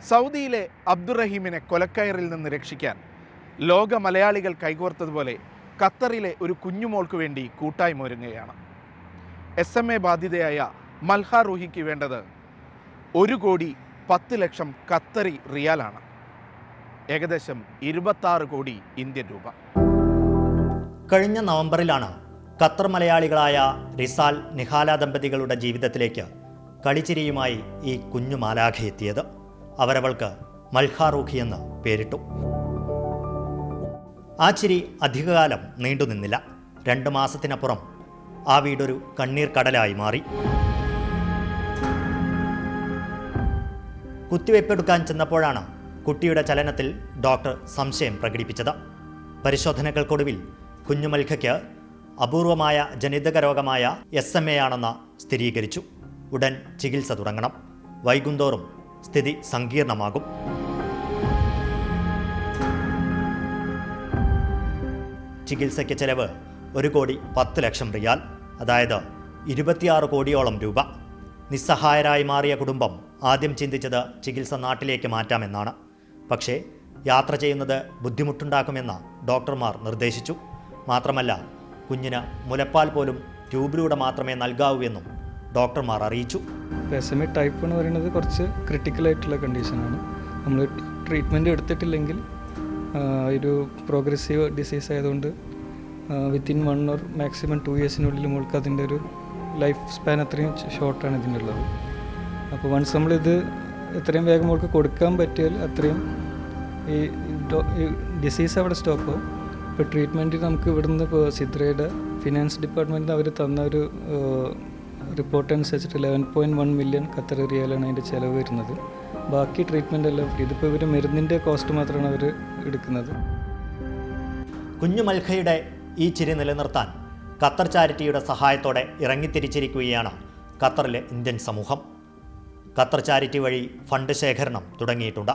സൗദിയിലെ അബ്ദുറഹീമിനെ കൊലക്കയറിൽ നിന്ന് രക്ഷിക്കാൻ ലോക മലയാളികൾ കൈകോർത്തതുപോലെ ഖത്തറിലെ ഒരു കുഞ്ഞുമോൾക്ക് വേണ്ടി കൂട്ടായ്മ ഒരുങ്ങുകയാണ്. SMA ബാധിതയായ മൽഹ റൂഹിക്ക് വേണ്ടത് 1,10,00,000 ഖത്തറി റിയാലാണ്, ഏകദേശം 26 കോടി ഇന്ത്യൻ രൂപ. കഴിഞ്ഞ നവംബറിലാണ് ഖത്തർ മലയാളികളായ റിസാൽ നിഹാല ദമ്പതികളുടെ ജീവിതത്തിലേക്ക് കളിച്ചിരിയുമായി ഈ കുഞ്ഞു മാലാഖ എത്തിയത്. അവരവൾക്ക് മൽഹ റൂഹി എന്ന് പേരിട്ടു. ആ ചിരി അധികകാലം നീണ്ടുനിന്നില്ല. 2 മാസത്തിനപ്പുറം ആ വീടൊരു കണ്ണീർ കടലായി മാറി. കുത്തിവയ്പ്പെടുക്കാൻ ചെന്നപ്പോഴാണ് കുട്ടിയുടെ ചലനത്തിൽ ഡോക്ടർ സംശയം പ്രകടിപ്പിച്ചത്. പരിശോധനകൾക്കൊടുവിൽ കുഞ്ഞു മൽഹയ്ക്ക് അപൂർവമായ ജനിതക രോഗമായ SMA ആണെന്ന് സ്ഥിരീകരിച്ചു. ഉടൻ ചികിത്സ തുടങ്ങണം. വൈകുന്തോറും സ്ഥിതി സങ്കീർണമാകും. ചികിത്സയ്ക്ക് ചെലവ് 1,10,00,000 റിയാൽ, അതായത് 26 കോടിയോളം രൂപ. നിസ്സഹായരായി മാറിയ കുടുംബം ആദ്യം ചിന്തിച്ചത് ചികിത്സ നാട്ടിലേക്ക് മാറ്റാമെന്നാണ്. പക്ഷേ യാത്ര ചെയ്യുന്നത് ബുദ്ധിമുട്ടുണ്ടാക്കുമെന്ന് ഡോക്ടർമാർ നിർദ്ദേശിച്ചു. മാത്രമല്ല, കുഞ്ഞിന് മുലപ്പാൽ പോലും ട്യൂബിലൂടെ മാത്രമേ നൽകാവൂ എന്നും ഡോക്ടർമാർ അറിയിച്ചു. SMA ടൈപ്പ് എന്ന് പറയുന്നത് കുറച്ച് ക്രിട്ടിക്കലായിട്ടുള്ള കണ്ടീഷനാണ്. നമ്മൾ ട്രീറ്റ്മെൻറ്റ് എടുത്തിട്ടില്ലെങ്കിൽ ഒരു പ്രോഗ്രസീവ് ഡിസീസ് ആയതുകൊണ്ട് വിത്തിൻ 1 or മാക്സിമം 2 ഇയേഴ്സിനുള്ളിൽ നമ്മൾക്ക് അതിൻ്റെ ഒരു ലൈഫ് സ്പാൻ അത്രയും ഷോർട്ടാണ് ഇതിനുള്ളത്. അപ്പോൾ വൺസ് നമ്മളിത് എത്രയും വേഗം നമ്മൾക്ക് കൊടുക്കാൻ പറ്റിയാൽ അത്രയും ഈ ഡിസീസ് അവിടെ സ്റ്റോപ്പ് ആവും. ഇപ്പോൾ ട്രീറ്റ്മെൻറ്റ് നമുക്ക് ഇവിടുന്ന് ഇപ്പോൾ സിദ്രയുടെ ഫിനാൻസ് ഡിപ്പാർട്ട്മെൻറ്റിന് അവർ തന്ന ഒരു റിപ്പോർട്ട് അനുസരിച്ചിട്ട് 11.1 മില്യൺ ഖത്തർ റിയാലാണ് അതിൻ്റെ ചിലവ് വരുന്നത്. ബാക്കി ട്രീറ്റ്മെൻ്റ് എല്ലാം ഫ്രീ. ഇതിപ്പോൾ ഇവർ മരുന്നിൻ്റെ കോസ്റ്റ് മാത്രമാണ് അവർ എടുക്കുന്നത്. കുഞ്ഞു മൽഹയുടെ ഈ ചിരി നിലനിർത്താൻ ഖത്തർ ചാരിറ്റിയുടെ സഹായത്തോടെ ഇറങ്ങിത്തിരിച്ചിരിക്കുകയാണ് ഖത്തറിലെ ഇന്ത്യൻ സമൂഹം. ഖത്തർ ചാരിറ്റി വഴി ഫണ്ട് ശേഖരണം തുടങ്ങിയിട്ടുണ്ട്.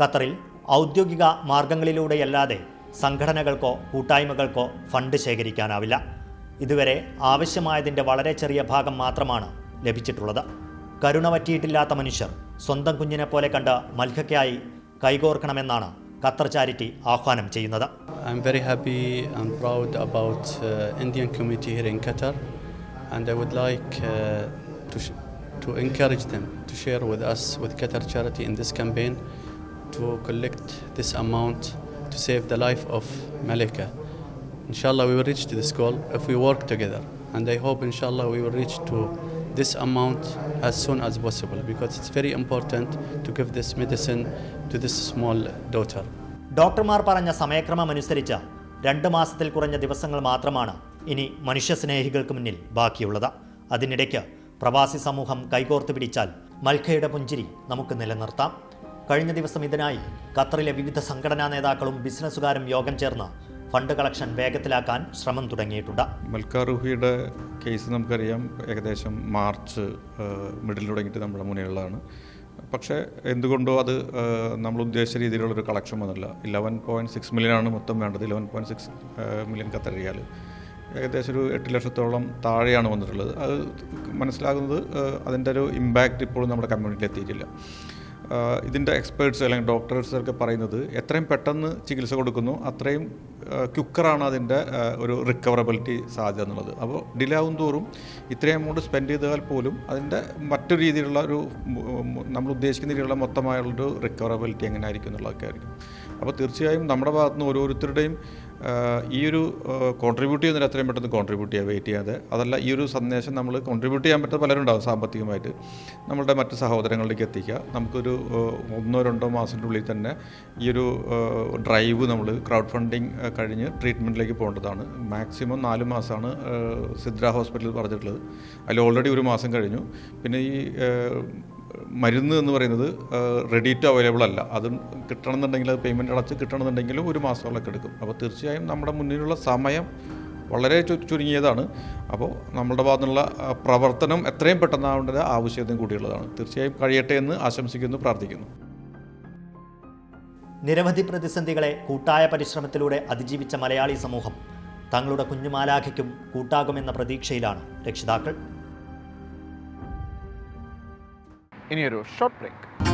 ഖത്തറിൽ ഔദ്യോഗിക മാർഗങ്ങളിലൂടെയല്ലാതെ സംഘടനകൾക്കോ കൂട്ടായ്മകൾക്കോ ഫണ്ട് ശേഖരിക്കാനാവില്ല. ഇതുവരെ ആവശ്യമായതിൻ്റെ വളരെ ചെറിയ ഭാഗം മാത്രമാണ് ലഭിച്ചിട്ടുള്ളത്. കരുണ പറ്റിയിട്ടില്ലാത്ത മനുഷ്യർ സ്വന്തം കുഞ്ഞിനെ പോലെ കണ്ട് മൽഹയ്ക്കായി കൈകോർക്കണമെന്നാണ് ഖത്തർ ചാരിറ്റി ആഹ്വാനം ചെയ്യുന്നത്. I'm very happy and proud about Indian community here in Qatar, and I would like to encourage them to share with us, with Qatar Charity, in this campaign to collect this amount to save the life of Malika. Inshallah, we will reach to this goal if we work together, and I hope inshallah we will reach to this amount as soon as possible, because it's very important to give this medicine to this small daughter. ഡോക്ടർമാർ പറഞ്ഞ സമയക്രമമനുസരിച്ച് 2 മാസത്തിൽ കുറഞ്ഞ ദിവസങ്ങൾ മാത്രമാണ് ഇനി മനുഷ്യസ്നേഹികൾക്ക് മുന്നിൽ ബാക്കിയുള്ളത്. അതിനിടയ്ക്ക് പ്രവാസി സമൂഹം കൈകോർത്ത് പിടിച്ചാൽ മൽഹയുടെ പുഞ്ചിരി നമുക്ക് നിലനിർത്താം. കഴിഞ്ഞ ദിവസം ഇതിനായി ഖത്തറിലെ വിവിധ സംഘടനാ നേതാക്കളും ബിസിനസ്സുകാരും യോഗം ചേർന്ന് ഫണ്ട് കളക്ഷൻ വേഗത്തിലാക്കാൻ ശ്രമം തുടങ്ങിയിട്ടുണ്ട്. മൽഹ റൂഹിയുടെ കേസ് നമുക്കറിയാം, ഏകദേശം മാർച്ച് മിഡിൽ തുടങ്ങിയിട്ട് നമ്മുടെ മുന്നിലുള്ളതാണ്. പക്ഷേ എന്തുകൊണ്ടോ അത് നമ്മൾ ഉദ്ദേശിച്ച രീതിയിലുള്ളൊരു കളക്ഷൻ വന്നില്ല. 11.6 മില്യനാണ് മൊത്തം വേണ്ടത്. 11.6 മില്യൺ ഖത്തർ റിയാൽ, ഏകദേശം ഒരു 8 ലക്ഷത്തോളം താഴെയാണ് വന്നിട്ടുള്ളത്. അത് മനസ്സിലാകുന്നത് അതിൻ്റെ ഒരു ഇമ്പാക്റ്റ് ഇപ്പോഴും നമ്മുടെ കമ്മ്യൂണിറ്റിയിൽ എത്തിയിട്ടില്ല. ഇതിൻ്റെ എക്സ്പേർട്സ് അല്ലെങ്കിൽ ഡോക്ടേഴ്സൊക്കെ പറയുന്നത് എത്രയും പെട്ടെന്ന് ചികിത്സ കൊടുക്കുന്നു അത്രയും ക്വിക്കറാണ് അതിൻ്റെ ഒരു റിക്കവറബിലിറ്റി സാധ്യത എന്നുള്ളത്. അപ്പോൾ ഡിലേ ആവും തോറും ഇത്രയും എമൗണ്ട് സ്പെൻഡ് ചെയ്താൽ പോലും അതിൻ്റെ മറ്റൊരു രീതിയിലുള്ള ഒരു നമ്മൾ ഉദ്ദേശിക്കുന്ന രീതിയിലുള്ള മൊത്തമായുള്ളൊരു റിക്കവറബിലിറ്റി എങ്ങനെ ആയിരിക്കും എന്നുള്ളതൊക്കെ ആയിരിക്കും. അപ്പോൾ തീർച്ചയായും നമ്മുടെ ഭാഗത്തുനിന്ന് ഓരോരുത്തരുടെയും ഈ ഒരു കോൺട്രിബ്യൂട്ട് ചെയ്യുന്നതിന് അത്രയും പെട്ടെന്ന് കോൺട്രിബ്യൂട്ട് ചെയ്യുക, വെയിറ്റ് ചെയ്യാതെ. അതല്ല, ഈ ഒരു സന്ദേശം നമ്മൾ കോൺട്രിബ്യൂട്ട് ചെയ്യാൻ പറ്റുന്ന പലരുണ്ടാകും സാമ്പത്തികമായിട്ട്, നമ്മളുടെ മറ്റ് സഹോദരങ്ങളിലേക്ക് എത്തിക്കുക. നമുക്കൊരു 1 or 2 മാസത്തിൻ്റെ ഉള്ളിൽ തന്നെ ഈ ഒരു ഡ്രൈവ് നമ്മൾ ക്രൗഡ് ഫണ്ടിങ് കഴിഞ്ഞ് ട്രീറ്റ്മെൻറ്റിലേക്ക് പോകേണ്ടതാണ്. മാക്സിമം 4 മാസമാണ് സിദ്ര ഹോസ്പിറ്റലിൽ പറഞ്ഞിട്ടുള്ളത്. അതിൽ ഓൾറെഡി 1 മാസം കഴിഞ്ഞു. പിന്നെ ഈ മരുന്ന് എന്ന് പറയുന്നത് റെഡി ടു അവൈലബിൾ അല്ല. അത് കിട്ടണമെന്നുണ്ടെങ്കിൽ, അത് പേയ്മെൻറ്റ് അടച്ച് കിട്ടണമെന്നുണ്ടെങ്കിലും 1 മാസത്തോളമൊക്കെ എടുക്കും. അപ്പോൾ തീർച്ചയായും നമ്മുടെ മുന്നിലുള്ള സമയം വളരെ ചുരുങ്ങിയതാണ്. അപ്പോൾ നമ്മുടെ ഭാഗത്തുനിന്നുള്ള പ്രവർത്തനം എത്രയും പെട്ടെന്നാവേണ്ടത് ആവശ്യത്തിന് കൂടിയുള്ളതാണ്. തീർച്ചയായും കഴിയട്ടെ എന്ന് ആശംസിക്കുന്നു, പ്രാർത്ഥിക്കുന്നു. നിരവധി പ്രതിസന്ധികളെ കൂട്ടായ പരിശ്രമത്തിലൂടെ അതിജീവിച്ച മലയാളി സമൂഹം തങ്ങളുടെ കുഞ്ഞുമാലാഖയ്ക്കും കൂട്ടാകുമെന്ന പ്രതീക്ഷയിലാണ് രക്ഷിതാക്കൾ. ഇനിയൊരു ഷോർട്ട് ബ്രേക്ക്.